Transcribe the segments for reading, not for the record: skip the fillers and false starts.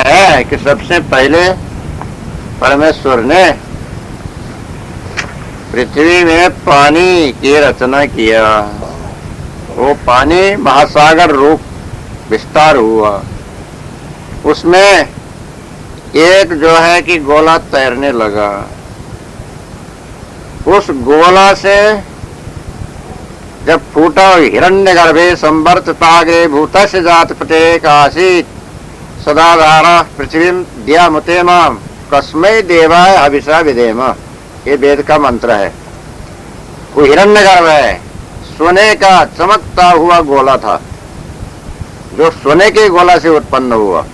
है कि सबसे पहले परमेश्वर ने पृथ्वी में पानी की रचना किया। वो पानी महासागर रूप विस्तार हुआ। उसमें एक जो है कि गोला तैरने लगा। उस गोला से जब फूटा हिरण्यगर्भे संवर्तताग्रे भूतस्य जात प्रत्येक आसीत सदाधारा पृथ्वी दियामुते माम कस्मै देवाय हविषा विधेम। ये वेद का मंत्र है। वो हिरण्यगर्भ है, सोने का चमकता हुआ गोला था, जो सोने के गोला से उत्पन्न हुआ,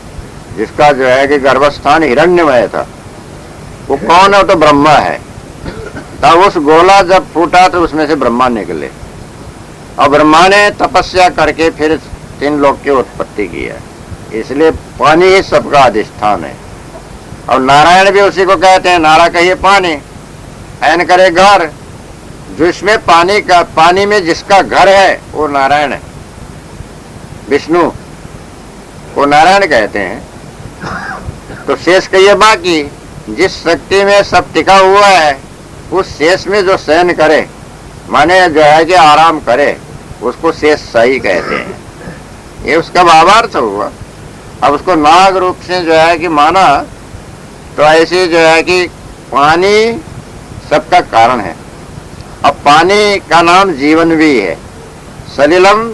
जिसका जो है कि गर्भस्थान हिरण्यमय था। वो कौन है? वो तो ब्रह्मा है। तब उस गोला जब फूटा तो उसमें से ब्रह्मा निकले, और ब्रह्मा ने तपस्या करके फिर 3 लोक की उत्पत्ति किया। इसलिए पानी ही सबका अधिष्ठान है। और नारायण भी उसी को कहते हैं। नारा कहिए पानी, ऐन करे घर। जिसमें पानी में जिसका घर है वो नारायण है। विष्णु को नारायण कहते हैं। तो शेष कहिए बाकी। जिस शक्ति में सब टिका हुआ है, उस शेष में जो शयन करे, माने जो है कि आराम करे, उसको शेष सही कहते हैं। ये उसका भावार्थ हुआ। अब उसको नाग रूप से जो है कि माना, तो ऐसे जो है कि पानी सबका कारण है। अब पानी का नाम जीवन भी है। सलिलम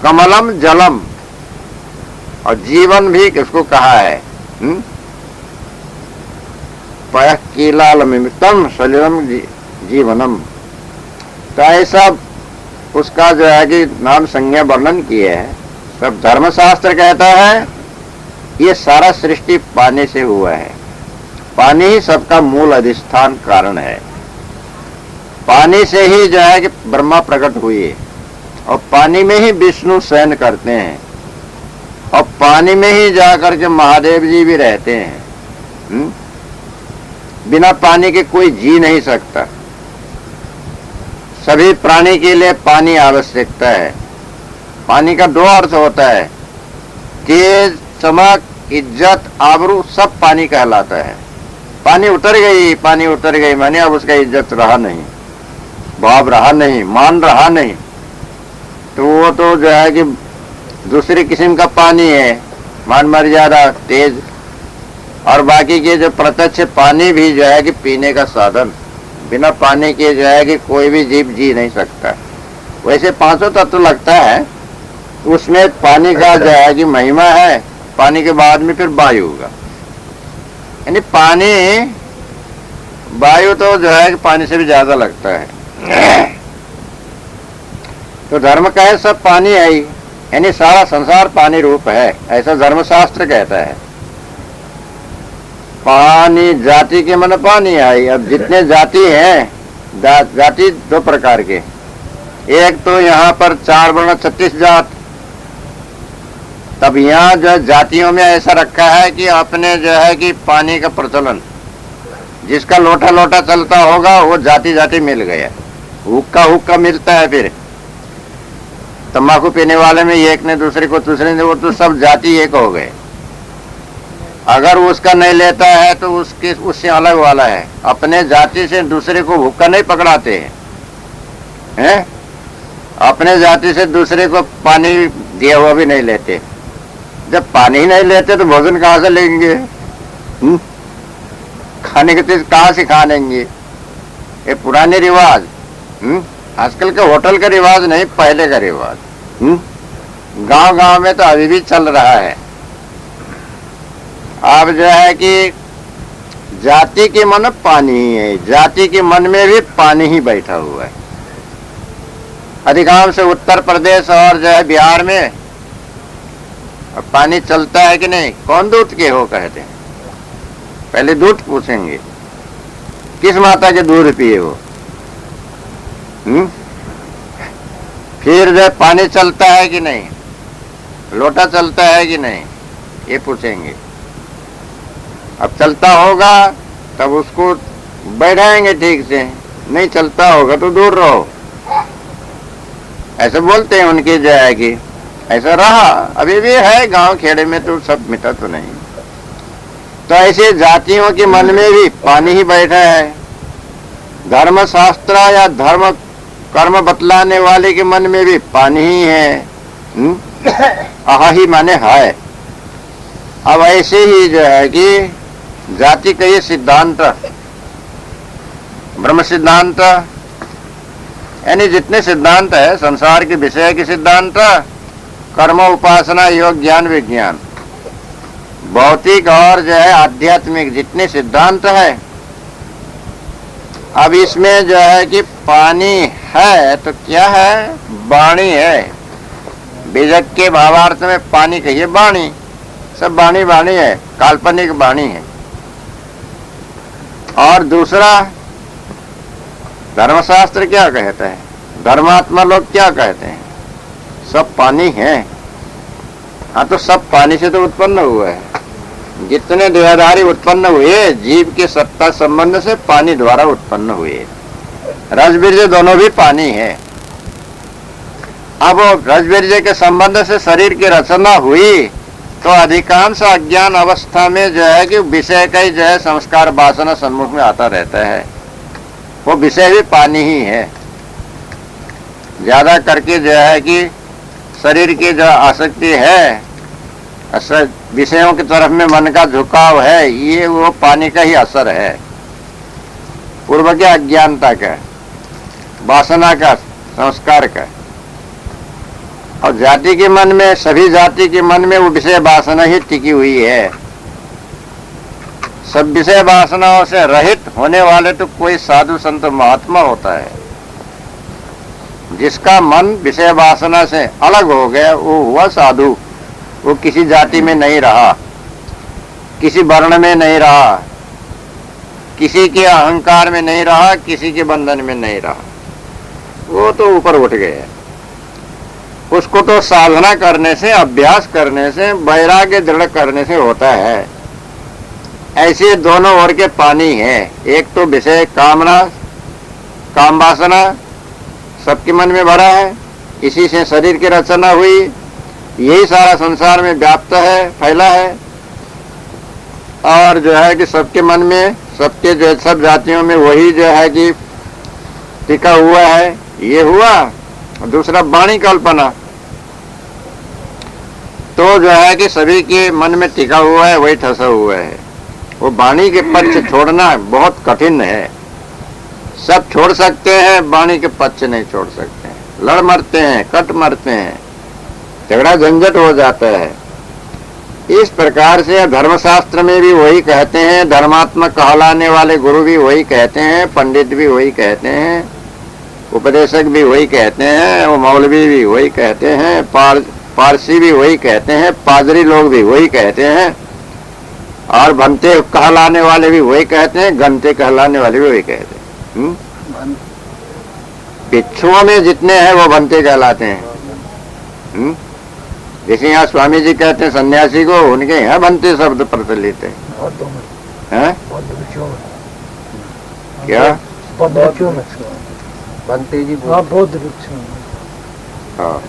कमलम जलम, और जीवन भी किसको कहा है? पयकीलालमितम सलिलम जीवनम। तो ऐसा उसका जो है कि नाम संज्ञा वर्णन किए है। सब धर्मशास्त्र कहता है ये सारा सृष्टि पानी से हुआ है। पानी ही सबका मूल अधिष्ठान कारण है। पानी से ही जो है कि ब्रह्मा प्रकट हुए, और पानी में ही विष्णु शयन करते हैं, और पानी में ही जाकर के महादेव जी भी रहते हैं। बिना पानी के कोई जी नहीं सकता। सभी प्राणी के लिए पानी आवश्यकता है। पानी का 2 अर्थ होता है, तेज, चमक, इज्जत, आबरू, सब पानी कहलाता है। पानी उतर गई माने अब उसका इज्जत रहा नहीं, भाव रहा नहीं, मान रहा नहीं, तो वो तो जो है कि दूसरी किस्म का पानी है। मान मर्यादा, तेज, और बाकी के जो प्रत्यक्ष पानी भी जो है कि पीने का साधन। बिना पानी के जो है कि कोई भी जीव जी नहीं सकता। वैसे 5 तत्व लगता है, उसमें पानी का जो है कि महिमा है। पानी के बाद में फिर वायु होगा, यानी पानी, वायु तो जो है कि पानी से भी ज्यादा लगता है। तो धर्म का है सब पानी है ही, यानी सारा संसार पानी रूप है, ऐसा धर्मशास्त्र कहता है। पानी जाति के मन पानी आई। अब जितने जाति हैं, जाति 2 प्रकार के। एक तो यहाँ पर 4 वर्ण 36 जात। तब यहाँ जो जातियों में ऐसा रखा है कि अपने जो है कि पानी का प्रचलन, जिसका लोटा लोटा चलता होगा वो जाति जाति मिल गया। हुक्का हुक्का मिलता है। फिर तंबाकू पीने वाले में एक ने दूसरे को, दूसरे ने, वो तो सब जाति एक हो गए। अगर उसका नहीं लेता है तो उससे अलग वाला है। अपने जाति से दूसरे को हुक्का नहीं पकड़ाते हैं? अपने जाति से दूसरे को पानी दिया हुआ भी नहीं लेते। जब पानी ही नहीं लेते तो भोजन कहाँ से लेंगे? खाने की चीज कहाँ से खा लेंगे? ये पुराने रिवाज। आजकल के होटल का रिवाज नहीं, पहले का रिवाज। गांव गांव में तो अभी भी चल रहा है। अब जो है कि जाति के मन पानी ही है। जाति के मन में भी पानी ही बैठा हुआ है। अधिकांश उत्तर प्रदेश और जो है बिहार में पानी चलता है कि नहीं? कौन दूध के हो कहते हैं? पहले दूध पूछेंगे, किस माता के दूध पिए हो? फिर जो पानी चलता है कि नहीं, लोटा चलता है कि नहीं, ये पूछेंगे। अब चलता होगा तब उसको बैठाएंगे ठीक से, नहीं चलता होगा तो दूर रहो, ऐसे बोलते हैं उनकी जो है कि। ऐसा रहा, अभी भी है गांव खेड़े में, तो सब मिटा तो नहीं। तो ऐसे जातियों के मन में भी पानी ही बैठा है। धर्म शास्त्र या धर्म कर्म बतलाने वाले के मन में भी पानी ही है। आहा ही माने है। अब ऐसे ही जो है कि जाति का ये सिद्धांत, ब्रह्म सिद्धांत, यानी जितने सिद्धांत है संसार के विषय के सिद्धांत, कर्म उपासना योग ज्ञान विज्ञान, भौतिक और जो है आध्यात्मिक जितने सिद्धांत है, अब इसमें जो है कि पानी है तो क्या है, वाणी है। बीजक के भावार्थ में पानी कहिए वाणी, सब वाणी वाणी है, काल्पनिक वाणी है। और दूसरा धर्मशास्त्र क्या कहता है, धर्मात्मा लोग क्या कहते हैं, सब पानी है। हाँ, तो सब पानी से तो उत्पन्न हुआ है। जितने देहधारी उत्पन्न हुए जीव के सत्ता संबंध से पानी द्वारा उत्पन्न हुए। रज बीर्ज दोनों भी पानी है। अब रज बीर्ज के संबंध से शरीर की रचना हुई तो अधिकांश अज्ञान अवस्था में जो है कि विषय का ही जो है संस्कार वासना सम्मुख में आता रहता है। वो विषय भी पानी ही है। ज्यादा करके जो है कि शरीर की जो आसक्ति है, विषयों की तरफ में मन का झुकाव है, ये वो पानी का ही असर है, पूर्व के अज्ञानता का, वासना का, संस्कार का। और जाति के मन में, सभी जाति के मन में वो विषय वासना ही टिकी हुई है। सब विषय वासनाओं से रहित होने वाले तो कोई साधु संत महात्मा होता है। जिसका मन विषय वासना से अलग हो गया वो हुआ साधु। वो किसी जाति में नहीं रहा, किसी वर्ण में नहीं रहा, किसी के अहंकार में नहीं रहा, किसी के बंधन में नहीं रहा, वो तो ऊपर उठ गया। उसको तो साधना करने से, अभ्यास करने से, वैराग्य दृढ़ करने से होता है। ऐसे दोनों ओर के पानी है। एक तो विषय कामना, काम वासना सबके मन में भरा है, इसी से शरीर की रचना हुई, यही सारा संसार में व्याप्त है, फैला है। और जो है कि सबके मन में, सबके जो सब जातियों में वही जो है कि टिका हुआ है। ये हुआ। दूसरा वाणी कल्पना, तो जो है कि सभी के मन में टिका हुआ है, वही ठसा हुआ है। वो वाणी के पक्ष छोड़ना बहुत कठिन है। सब छोड़ सकते हैं, वाणी के पक्ष नहीं छोड़ सकते हैं। लड़ मरते हैं, कट मरते हैं, झगड़ा झंझट हो जाता है। इस प्रकार से धर्मशास्त्र में भी वही कहते हैं, धर्मात्मक कहलाने वाले गुरु भी वही कहते हैं, पंडित भी वही कहते हैं, उपदेशक भी वही कहते हैं, वो मौलवी भी वही कहते हैं, पारसी भी वही कहते हैं, पादरी लोग भी वही कहते हैं, और भंते कहलाने वाले भी वही कहते हैं, गंते कहलाने वाले भी वही कहते हैं। भिक्षुओं में जितने हैं वो भंते कहलाते हैं। जैसे यहाँ स्वामी जी कहते हैं सन्यासी को, उनके यहाँ भंते शब्द प्रचलित है। क्या भंते जी? बौद्ध भिक्षु। हाँ,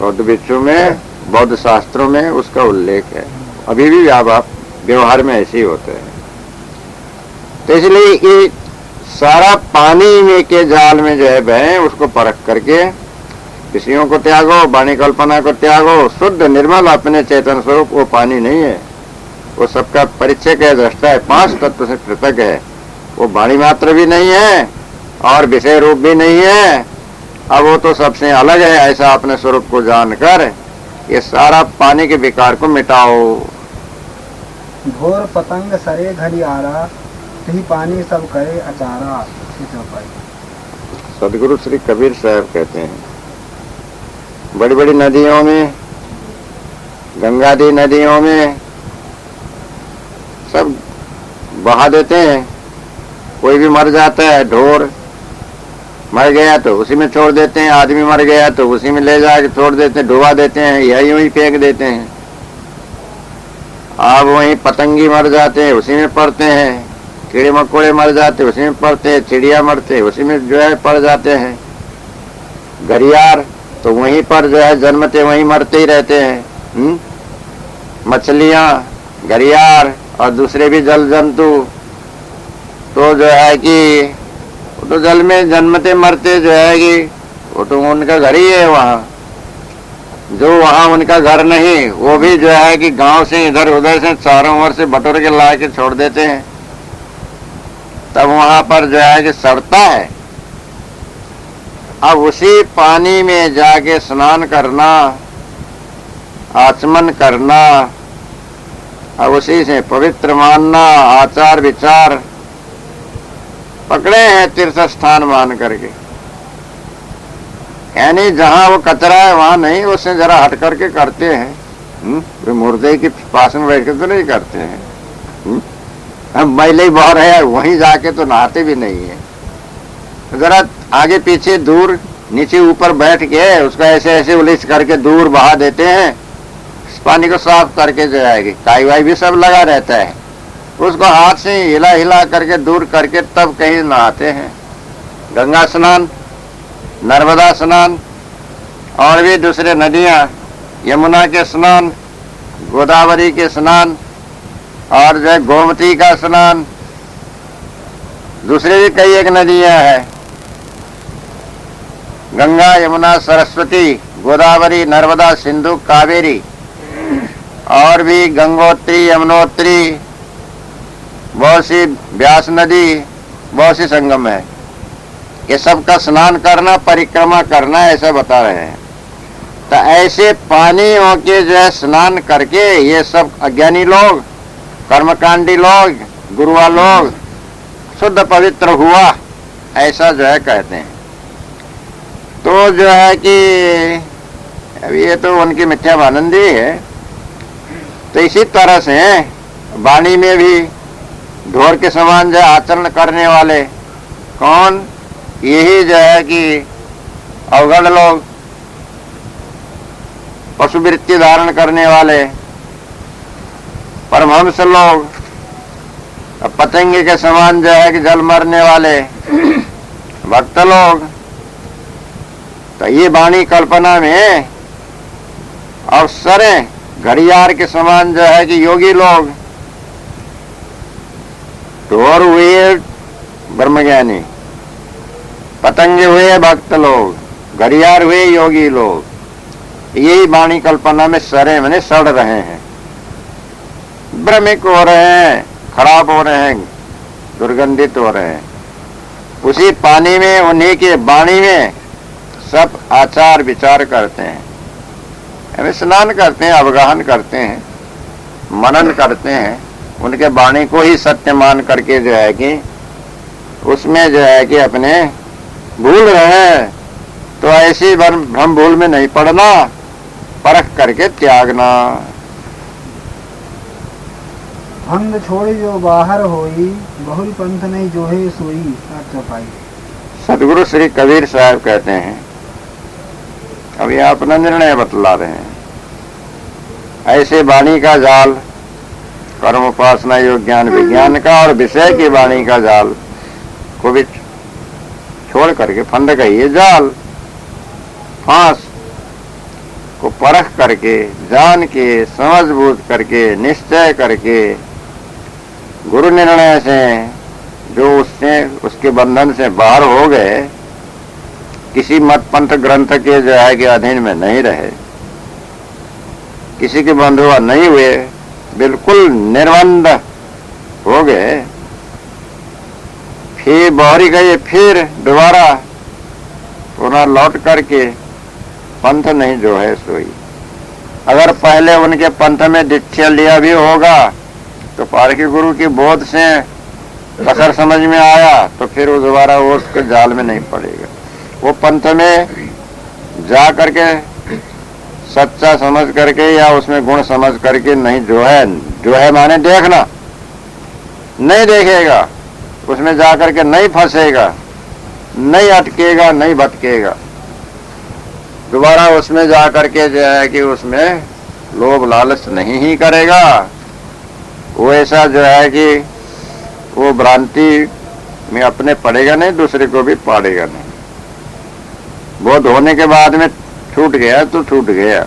बौद्ध भिक्षु में, बौद्ध शास्त्रों में उसका उल्लेख है। अभी भी व्यवहार में ऐसे ही होते हैं। तो इसलिए ये सारा पानी में के जाल में जो है बहे, उसको परख करके विषयों को त्यागो, वाणी कल्पना को त्यागो। शुद्ध निर्मल अपने चेतन स्वरूप वो पानी नहीं है, वो सबका परिचय है, दृष्टा है, 5 तत्व से पृथक है। वो वाणी मात्र भी नहीं है और विषय रूप भी नहीं है। अब वो तो सबसे अलग है। ऐसा अपने स्वरूप को जानकर ये सारा पानी के विकार को मिटाओ। घोर पतंग सरे घड़ी आरा, ही पानी सब करे अचारा। सदगुरु श्री कबीर साहब कहते हैं, बड़ी बड़ी नदियों में, गंगादी नदियों में सब बहा देते हैं। कोई भी मर जाता है, ढोर मर गया तो उसी में छोड़ देते हैं, आदमी मर गया तो उसी में ले जाकर छोड़ देते हैं, डुबा देते हैं, या यूं ही फेंक देते हैं। अब वहीं पतंगी मर जाते हैं, उसी में पड़ते हैं, कीड़े मकोड़े मर जाते उसी में पड़ते हैं, चिड़िया मरते उसी में जो है पड़ जाते हैं, घड़ियाल तो वहीं पर जो है जन्मते वहीं मरते ही रहते हैं। मछलियां, घड़ियाल और दूसरे भी जल जंतु तो जो है कि वो तो जल में जन्मते मरते जो है कि वो तो उनका घर ही है वहाँ। जो वहाँ उनका घर नहीं वो भी जो है कि गांव से इधर उधर से चारों ओर से बटोर के ला के छोड़ देते हैं, तब वहां पर जो है कि सड़ता है। अब उसी पानी में जाके स्नान करना, आचमन करना, अब उसी से पवित्र मानना, आचार विचार पकड़े हैं तीर्थ स्थान मान करके। यानी जहां वो कचरा है वहां नहीं, उससे जरा हट करके करते हैं। वे मुर्दे के पास में बैठ के तो नहीं करते हैं। हम मैले बह रहे हैं वहीं जाके तो नहाते भी नहीं है। जरा आगे पीछे दूर नीचे ऊपर बैठ के उसको ऐसे ऐसे उलिच करके दूर बहा देते हैं, इस पानी को साफ करके जो आएगी। काई वाई भी सब लगा रहता है, उसको हाथ से हिला हिला करके दूर करके तब कहीं नहाते हैं। गंगा स्नान, नर्मदा स्नान और भी दूसरे नदियां, यमुना के स्नान, गोदावरी के स्नान और जो गोमती का स्नान, दूसरे भी कई एक नदियां हैं, गंगा, यमुना, सरस्वती, गोदावरी, नर्मदा, सिंधु, कावेरी और भी गंगोत्री, यमुनोत्री, बहुत सी व्यास नदी, बहुत सी संगम है। ये सब का स्नान करना, परिक्रमा करना, ऐसा बता रहे हैं। तो ऐसे पानी होके जो है स्नान करके ये सब अज्ञानी लोग, कर्मकांडी लोग, गुरुआ लोग शुद्ध पवित्र हुआ, ऐसा जो है कहते हैं। तो जो है कि अब ये तो उनकी मिथ्या आनंदी है। तो इसी तरह से वाणी में भी ढोर के समान जो आचरण करने वाले कौन, यही जो है कि अवगढ़ लोग, पशुवृत्ति धारण करने वाले परमहंस लोग, पतंगे के समान जो है कि जल मरने वाले भक्त लोग। तो ये वाणी कल्पना में अवसरें घड़ियाल के समान जो है कि योगी लोग, ढोर हुए ब्रह्मज्ञानी, पतंगे हुए भक्त लोग, घड़ियाल हुए योगी लोग। यही वाणी कल्पना में सरे मैंने सड़ रहे हैं, भ्रमिक हो रहे हैं, खराब हो रहे हैं, दुर्गंधित हो रहे हैं। उसी पानी में, उन्हीं के वाणी में सब आचार विचार करते हैं, हमें स्नान करते हैं, अवगाहन करते हैं, मनन करते हैं, उनके वाणी को ही सत्य मान करके जो है कि उसमें जो है कि अपने भूल रहे हैं। तो ऐसी भ्रम भूल में नहीं पड़ना, परख करके त्यागना। अंध छोड़ी जो बाहर होई, बहुल पंथ नहीं जो है सोई अर्थ पाई। सदगुरु श्री कबीर साहब कहते हैं, अभी अपना निर्णय बतला रहे हैं। ऐसे वाणी का जाल, कर्म उपासना योग ज्ञान विज्ञान का और विषय की वाणी का जाल को भी छोड़ करके, फंद का ये जाल, फांस को परख करके, जान के, समझ बूझ करके, निश्चय करके, गुरु निर्णय से जो उससे उसके बंधन से बाहर हो गए, किसी मत पंथ ग्रंथ के जो है कि अधीन में नहीं रहे, किसी के बंधुआ नहीं हुए, बिल्कुल निर्बंध हो गए, फिर बहरी गए, फिर दोबारा पुनः लौट करके पंथ नहीं जो है सोई। अगर पहले उनके पंथ में दीक्षा लिया भी होगा तो पारकी गुरु की बोध से कसर समझ में आया तो फिर वो दोबारा वो उसके जाल में नहीं पड़ेगा। वो पंथ में जा करके सच्चा समझ करके या उसमें गुण समझ करके नहीं जो है माने देखना, नहीं देखेगा, उसमें जा करके नहीं फंसेगा, नहीं अटकेगा, नहीं भटकेगा। दोबारा उसमें जा करके जो है कि उसमें लोभ लालच नहीं ही करेगा। वो ऐसा जो है कि वो भ्रांति में अपने पड़ेगा नहीं, दूसरे को भी पाड़ेगा नहीं। बोध होने के बाद में छूट गया तो छूट गया,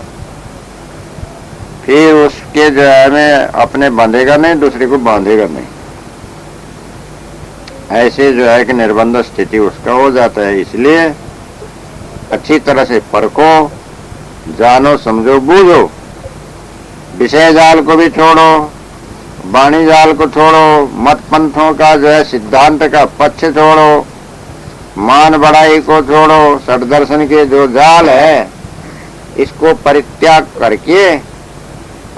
फिर उसके जो है में अपने बांधेगा नहीं, दूसरे को बांधेगा नहीं। ऐसे जो है कि निर्बंध स्थिति उसका हो जाता है। इसलिए अच्छी तरह से परखो, जानो, समझो, बूझो। विषय जाल को भी छोड़ो, वाणी जाल को छोड़ो, मत पंथों का जो है सिद्धांत का पक्ष छोड़ो, मान बढ़ाई को छोड़ो, सददर्शन के जो जाल है इसको परित्याग करके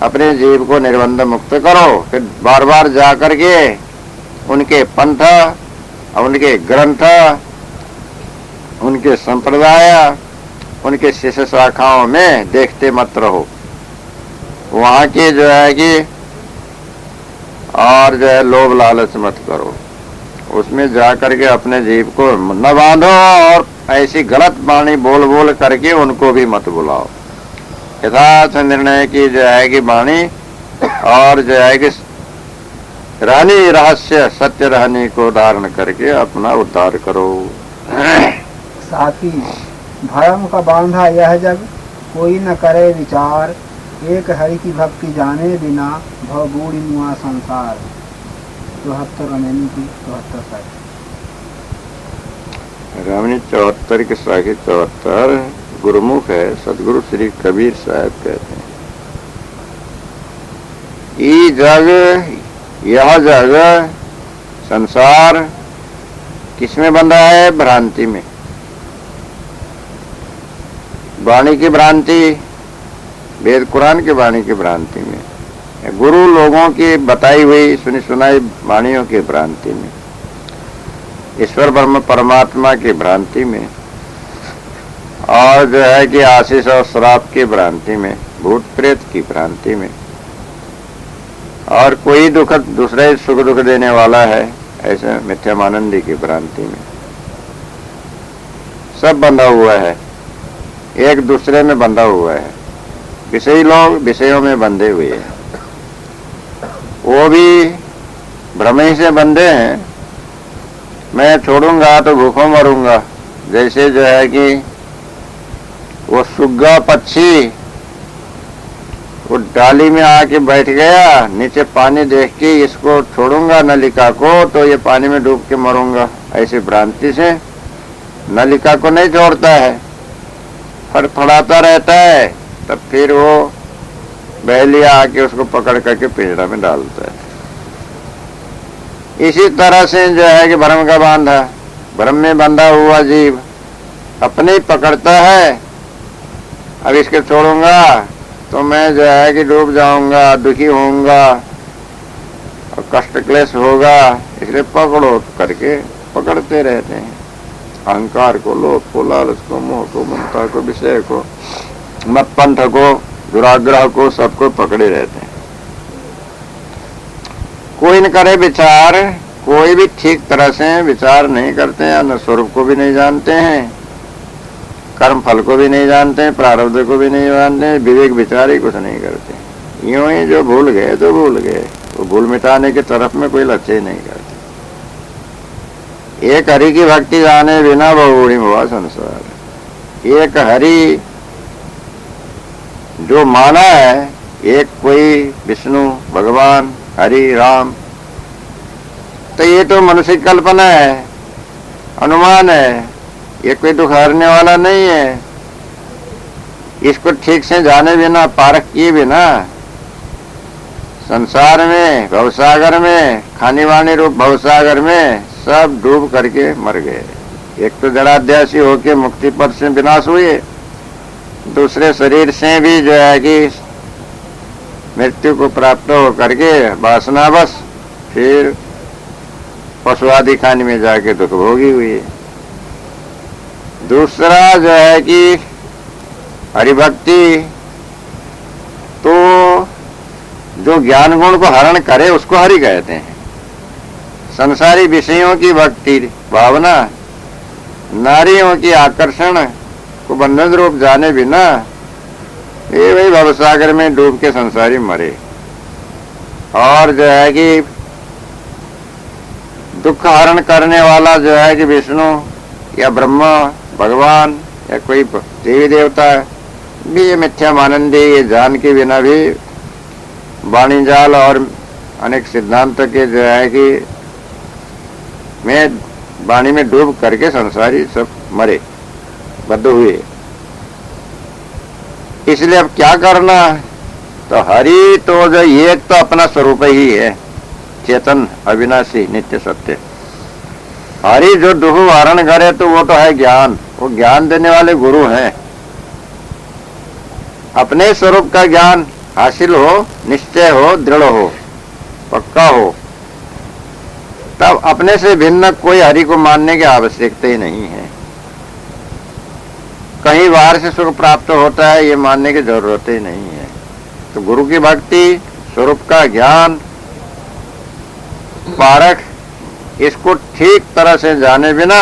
अपने जीव को निर्बंध मुक्त करो। फिर बार बार जा करके उनके पंथ, उनके ग्रंथ, उनके संप्रदाय, उनके शिष्य शाखाओं में देखते मत रहो। वहां की जो है कि और जो है लोभ लालच मत करो, उसमें जा करके अपने जीव को न बांधो और ऐसी गलत वाणी बोल बोल करके उनको भी मत बुलाओ। यथार्थ निर्णय की जो है कि वाणी और जो है कि रहनी रहस्य सत्य रहनी को धारण करके अपना उद्धार करो। साथी भरम का बांधा यह जग, कोई न करे विचार, एक हरि की भक्ति जाने बिना भव बूढ़ी मुआ संसार। 74 रमैनी की 74 साखी। रामनी 74 के साखी 74 गुरुमुख है। सदगुरु श्री कबीर साहब कहते हैं, ई जग, यह जग संसार किसमें बंधा है? भ्रांति में। वाणी की भ्रांति, वेद कुरान की वाणी की भ्रांति में, गुरु लोगों की बताई हुई सुनी सुनाई वाणियों की भ्रांति में, ईश्वर ब्रह्म परमात्मा की भ्रांति में, और जो है कि आशीष और श्राप की भ्रांति में, भूत प्रेत की भ्रांति में, और कोई दुख दूसरे सुख दुख देने वाला है ऐसे मिथ्यामानंदी की भ्रांति में सब बंधा हुआ है, एक दूसरे में बंधा हुआ है। विषयी लोग विषयों में बंधे हुए हैं, वो भी भ्रम ही से बंधे हैं। मैं छोड़ूंगा तो भूखों मरूंगा, जैसे जो है कि वो सुग्गा पक्षी वो डाली में आके बैठ गया, नीचे पानी देख के इसको छोड़ूंगा नलिका को तो ये पानी में डूब के मरूंगा, ऐसी भ्रांति से नलिका को नहीं छोड़ता है, फड़फड़ाता रहता है। तब फिर वो बहेलिया आके उसको पकड़ करके पिंजरा में डालता है। इसी तरह से जो है कि भ्रम का बांधा, भ्रम में बंधा हुआ जीव अपने ही पकड़ता है। अब इसके छोड़ूंगा तो मैं जो है कि डूब जाऊंगा, दुखी होऊंगा और कष्ट क्लेश होगा, इसलिए पकड़ो करके पकड़ते रहते हैं। अहंकार को, लोभ को, लालच को, मोह को, ममता को, विषय को, मत पंथ को, दुराग्रह को, सबको पकड़े रहते हैं। कोई न करे विचार, कोई भी ठीक तरह से विचार नहीं करते हैं, न स्वरूप को भी नहीं जानते हैं, कर्म फल को भी नहीं जानते हैं, प्रारब्ध को भी नहीं जानते हैं, विवेक विचार ही कुछ नहीं करते। यूं ही जो भूल गए तो भूल गए, वो भूल मिटाने की तरफ में कोई लक्ष्य ही नहीं करते। एक हरि की भक्ति जाने बिना बहुबूढ़ी हुआ संसार। एक हरि जो माना है, एक कोई विष्णु भगवान हरि राम, तो ये तो मनुष्य की कल्पना है, अनुमान है, ये कोई दुख हरने वाला नहीं है। इसको ठीक से जाने बिना, पारख किए बिना संसार में, भवसागर में, खानी वाणी रूप भवसागर में सब डूब करके मर गए। एक तो जड़ाध्यासी होके मुक्ति पद से विनाश हुए, दूसरे शरीर से भी जो है कि मृत्यु को प्राप्त हो करके वासनावश फिर पशु आदि खाने में जाके दुख भोगी हुई। दूसरा जो है कि हरिभक्ति, तो जो ज्ञान गुण को हरण करे उसको हरि कहते हैं। संसारी विषयों की भक्ति भावना, नारियों की आकर्षण को बंधन रूप जाने बिना ये वही भवसागर में डूब के संसारी मरे। और जो है कि दुख हरण करने वाला जो है कि विष्णु या ब्रह्मा भगवान या कोई देवी देवता भी ये मिथ्या मानंदी ये जान के बिना भी वाणी जाल और अनेक सिद्धांत के जो है कि मैं वाणी में डूब करके संसारी सब मरे बद्ध हुए। इसलिए अब क्या करना, तो हरि तो जो एक तो अपना स्वरूप ही है, चेतन अविनाशी नित्य सत्य। हरि जो दुख वारण करे तो वो तो है ज्ञान, वो ज्ञान देने वाले गुरु हैं। अपने स्वरूप का ज्ञान हासिल हो, निश्चय हो, दृढ़ हो, पक्का हो, तब अपने से भिन्न कोई हरि को मानने की आवश्यकता ही नहीं है। कहीं बाहर से सुख प्राप्त होता है ये मानने की जरूरत ही नहीं है। तो गुरु की भक्ति, स्वरूप का ज्ञान, पारख, इसको ठीक तरह से जाने बिना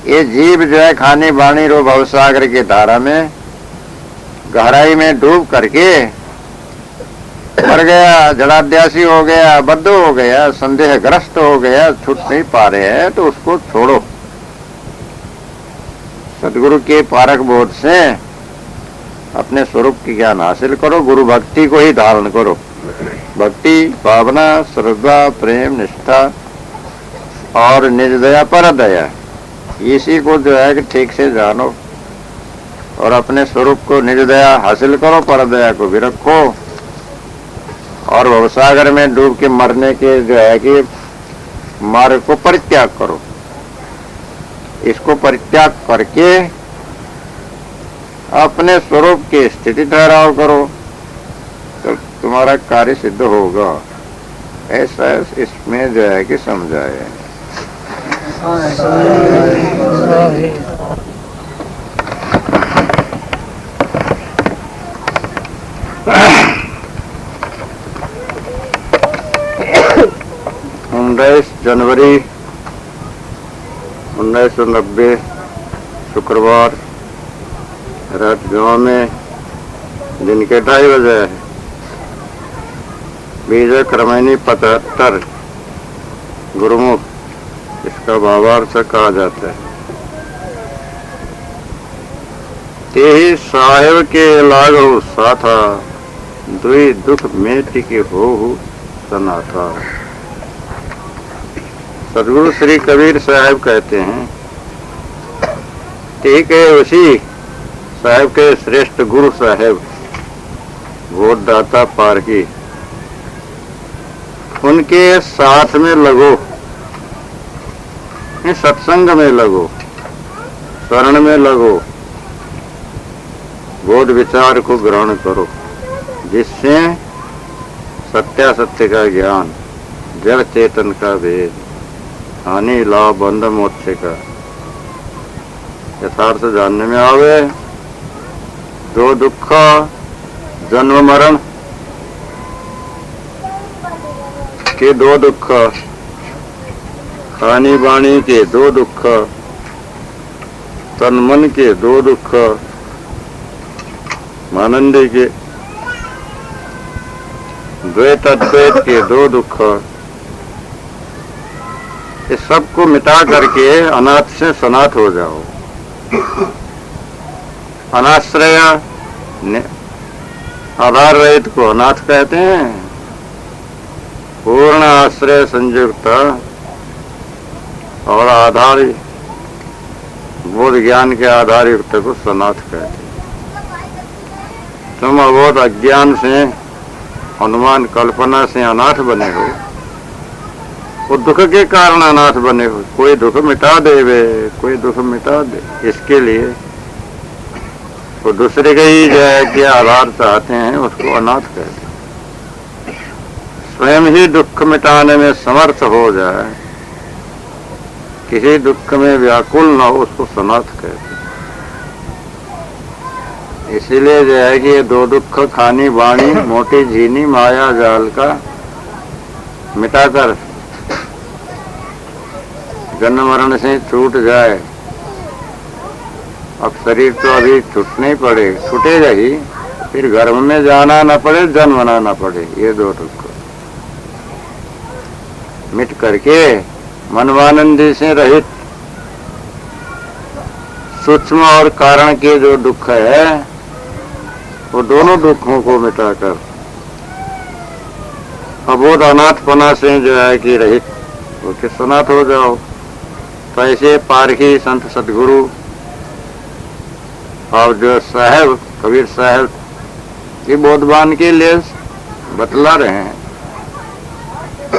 ये जीव जो है खानी बाणी रो भवसागर की धारा में गहराई में डूब करके मर गया, जड़ाध्यासी हो गया, बद्ध हो गया, संदेहग्रस्त हो गया, छूट नहीं पा रहे हैं, तो उसको छोड़ो। सदगुरु के पारक बोध से अपने स्वरूप की ज्ञान हासिल करो, गुरु भक्ति को ही धारण करो। भक्ति, भावना, श्रद्धा, प्रेम, निष्ठा और निज दया पर दया, इसी को जो है कि ठीक से जानो और अपने स्वरूप को निज दया हासिल करो, पर दया को भी रखो और भवसागर में डूब के मरने के जो है कि मार्ग को परित्याग करो। इसको परित्याग करके अपने स्वरूप की स्थिति ठहराव करो तो तुम्हारा कार्य सिद्ध होगा। ऐसा इसमें जो है कि समझाए। जनवरी 1990 शुक्रवार, रात गांव में दिन के 2:30 बजे है। बीज क्रमैनी 75 गुरुमुख इसका भावार्थ कहा जाता है। ते ही साहेब के लागो साथा, दुई दुख मेट के हो सनाथा। सदगुरु श्री कबीर साहब कहते हैं, ठीक है उसी साहब के श्रेष्ठ गुरु साहब भोट दाता पारकी, उनके साथ में लगो, सत्संग में लगो, शरण में लगो, बोध विचार को ग्रहण करो, जिससे सत्यासत्य का ज्ञान, जड़ चेतन का भेद, हानि लाभ बंध मोक्ष का यथार्थ जानने में आवे। दो दुख, जन्म मरण के दो दुख, खानी बाणी के दो दुख, तन मन के दो दुख, मानंदी के द्वैत अद्वैत के दो दुख, इस सब को मिटा करके अनाथ से सनाथ हो जाओ। अनाश्रय आधार रहित को अनाथ कहते हैं, पूर्ण आश्रय संयुक्त और आधार बोध ज्ञान के आधार युक्त को सनाथ कहते हैं। तुम अबोध अज्ञान से, अनुमान कल्पना से अनाथ बने हो, वो दुख के कारण अनाथ बने हो। कोई दुख मिटा दे वे, कोई दुख मिटा दे, इसके लिए वो दूसरे के ही जो है कि आधार चाहते हैं, उसको अनाथ कहते हैं। स्वयं ही दुख मिटाने में समर्थ हो जाए, किसी दुख में व्याकुल न हो, उसको सनाथ कहते हैं। इसीलिए जो है कि ये दो दुख, खानी बाणी, मोटी झीनी माया जाल का मिटाकर जन्म मरण से छूट जाए। अब शरीर तो अभी छूटने पड़े, छूटेगा ही, फिर गर्भ में जाना न पड़े, जन्मना न पड़े। ये दो दुख मिट करके मनवानंदी से रहित सूक्ष्म और कारण के जो दुख है वो दोनों दुखों को मिटाकर अबोध अनाथपना से जो है कि रहित वो कि सनाथ हो जाओ। तो ऐसे पारखी संत सदगुरु और जो साहब कबीर साहब की बोधवान के लिए बतला रहे हैं।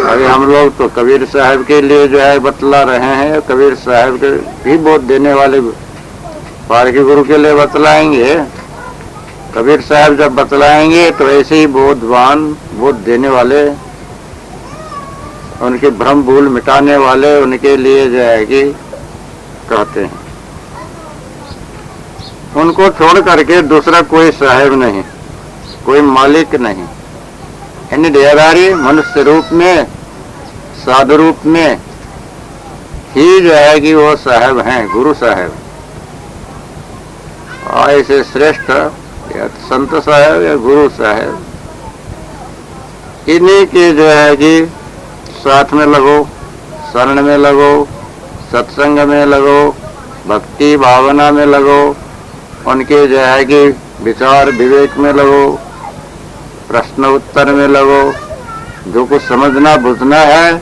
अभी हम लोग तो कबीर साहब के लिए जो है बतला रहे हैं, कबीर साहब के भी बोध देने वाले पारखी गुरु के लिए बतलाएंगे। कबीर साहब जब बतलाएंगे तो ऐसे ही बोधवान बोध देने वाले, उनके भ्रम भूल मिटाने वाले उनके लिए जो है कि कहते हैं। उनको छोड़ करके दूसरा कोई साहब नहीं, कोई मालिक नहीं। यानी देहधारी मनुष्य रूप में, साधु रूप में ही जो है कि वो साहब हैं, गुरु साहब। और ऐसे श्रेष्ठ या संत साहब या गुरु साहब, इन्हीं के जो है कि साथ में लगो, शरण में लगो, सत्संग में लगो, भक्ति भावना में लगो, उनके जो है कि विचार विवेक में लगो, प्रश्न उत्तर में लगो। जो कुछ समझना बुझना है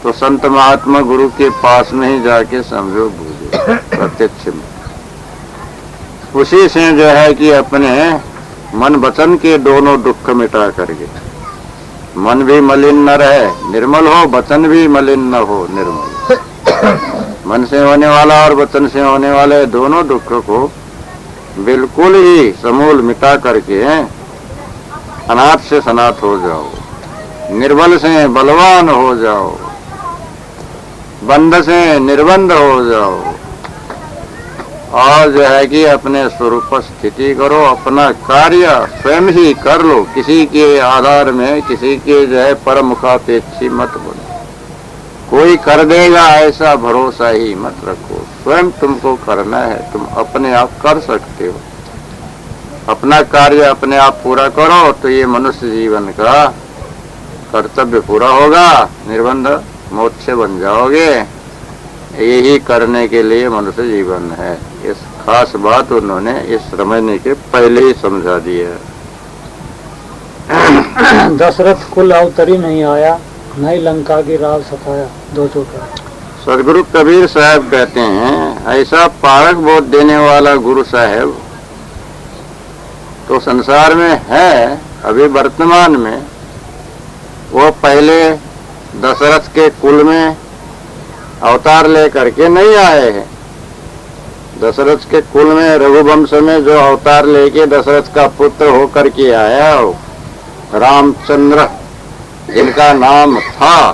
तो संत महात्मा गुरु के पास में ही जाके समझो बूझो प्रत्यक्ष में। उसी से जो है कि अपने मन वचन के दोनों दुख मिटा करके, मन भी मलिन न रहे, निर्मल हो, वचन भी मलिन न हो, निर्मल। मन से होने वाला और वचन से होने वाले दोनों दुख को बिल्कुल ही समूल मिटा करके अनाथ से सनाथ हो जाओ, निर्बल से बलवान हो जाओ, बंध से निर्बंध हो जाओ, और जो है कि अपने स्वरूप स्थिति करो। अपना कार्य स्वयं ही कर लो, किसी के आधार में, किसी के जो है परम मुखापेक्षी मत बनो। कोई कर देगा ऐसा भरोसा ही मत रखो, स्वयं तुमको करना है। तुम अपने आप कर सकते हो, अपना कार्य अपने आप पूरा करो तो ये मनुष्य जीवन का कर्तव्य पूरा होगा, निर्बंध मोक्ष बन जाओगे। यही करने के लिए मनुष्य जीवन है। इस खास बात उन्होंने इस समझने के पहले ही समझा दिया। दशरथ कुल अवतरी नहीं आया, नहीं लंका की राव सताया, दो चौका। सदगुरु कबीर साहब कहते हैं, ऐसा पारक बोध देने वाला गुरु साहब तो संसार में है। अभी वर्तमान में वो पहले दशरथ के कुल में अवतार लेकर के नहीं आए हैं। दशरथ के कुल में, रघुवंश में जो अवतार लेके दशरथ का पुत्र होकर के आया हो, रामचंद्र जिनका नाम था,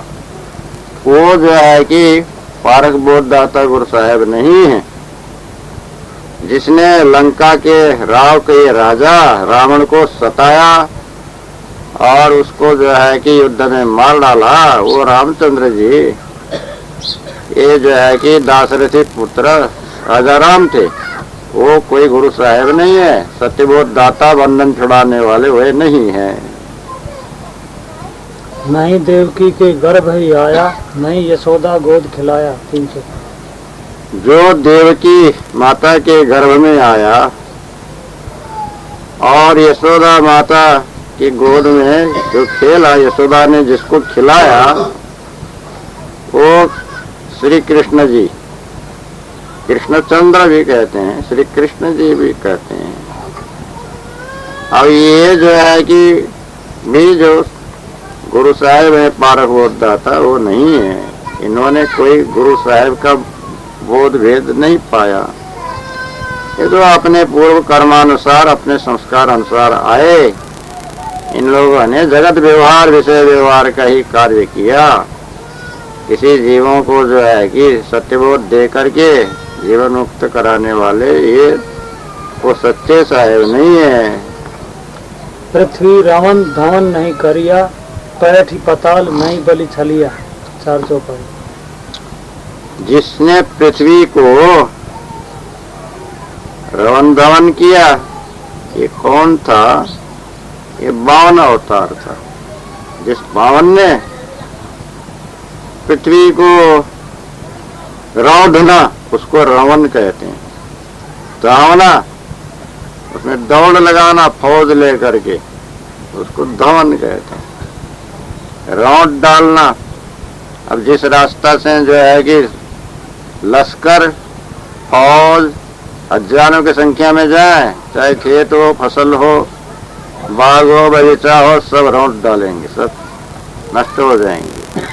वो जो है कि पारक बोधदाता गुरु साहब नहीं है। जिसने लंका के राव के राजा रावण को सताया और उसको जो है कि युद्ध में मार डाला, वो रामचंद्र जी, ये जो है कि दाशरथी पुत्र राजा राम थे। वो कोई गुरु साहब नहीं है, सत्यबोध दाता बंधन छुड़ाने वाले वे नहीं है। नहीं देवकी के गर्भ ही आया, नहीं यशोदा गोद खिलाया, 300। जो देवकी माता के गर्भ में आया और यशोदा माता की गोद में जो खेला, यशोदा ने जिसको खिलाया, वो श्री कृष्ण जी, कृष्णचंद्र भी कहते हैं, श्री कृष्ण जी भी कहते हैं। अब ये जो है कि भी जो गुरु साहब है पारक बोधदाता, वो नहीं है। इन्होंने कोई गुरु साहब का बोध भेद नहीं पाया। ये तो अपने पूर्व कर्मानुसार, अपने संस्कार अनुसार आए। इन लोगों ने जगत व्यवहार, विषय व्यवहार का ही कार्य किया। किसी जीवों को जो है कि सत्यबोध दे करके जीवन मुक्त कराने वाले ये वो सच्चे साहेब नहीं है। पृथ्वी रावण धवन नहीं करिया, पैठ पताल नहीं बलि छलिया, 400। जिसने पृथ्वी को रवन धवन किया, ये कौन था? ये 52 अवतार था। जिस 52 ने पृथ्वी को रौंधना, उसको रावण कहते हैं। रावणा उसमें दौड़ लगाना फौज लेकर के, उसको धवन कहते हैं। रौंद डालना, अब जिस रास्ता से जो है कि लश्कर फौज हजारों की संख्या में जाए, चाहे खेत हो, फसल हो, बाग हो, बगीचा हो, सब रौंद डालेंगे, सब नष्ट हो जाएंगे।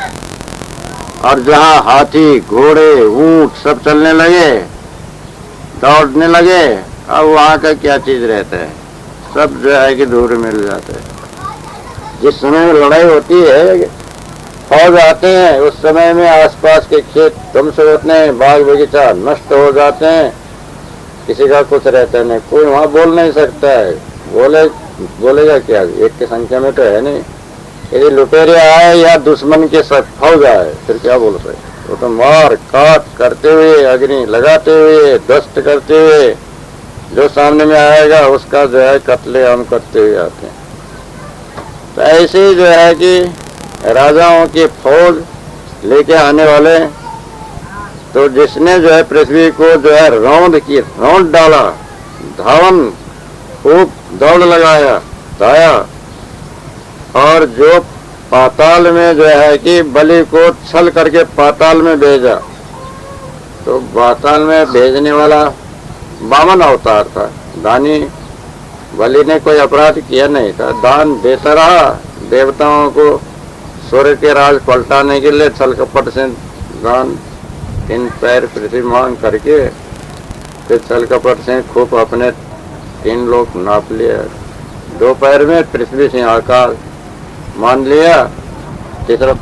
और जहाँ हाथी, घोड़े, ऊंट सब चलने लगे, दौड़ने लगे, अब वहाँ का क्या चीज रहता है, सब जो है कि दूर मिल जाता है। जिस समय में लड़ाई होती है, फौज आते हैं, उस समय में आसपास के खेत ध्वंस होते हैं, बाग बगीचा नष्ट हो जाते हैं, किसी का कुछ रहता नहीं, कोई वहाँ बोल नहीं सकता है। बोलेगा क्या, एक की संख्या में तो है नहीं। यदि लुटेरे आए या दुश्मन के साथ फौज आए, फिर क्या बोल सकते, वो तो मार काट करते हुए, अग्नि लगाते हुए, ध्वस्त करते हुए, जो सामने में आएगा उसका जो है कत्लेआम करते हुए आते हैं। तो ऐसे जो है कि राजाओं की फौज लेके आने वाले, तो जिसने जो है पृथ्वी को जो है रौंद डाला, धावन, खूब दौड़ लगाया, धाया, और जो पाताल में जो है कि बलि को छल करके पाताल में भेजा, तो पाताल में भेजने वाला वामन अवतार था। दानी बलि ने कोई अपराध किया नहीं था, दान देता रहा देवताओं को सूर्य के राज पलटाने के लिए, छल कपट से दान 3 पैर पृथ्वी मांग करके, फिर छल कपट से खूब अपने 3 लोग नाप लिया, 2 पैर में पृथ्वी से आकाश मान लिया, तीसरा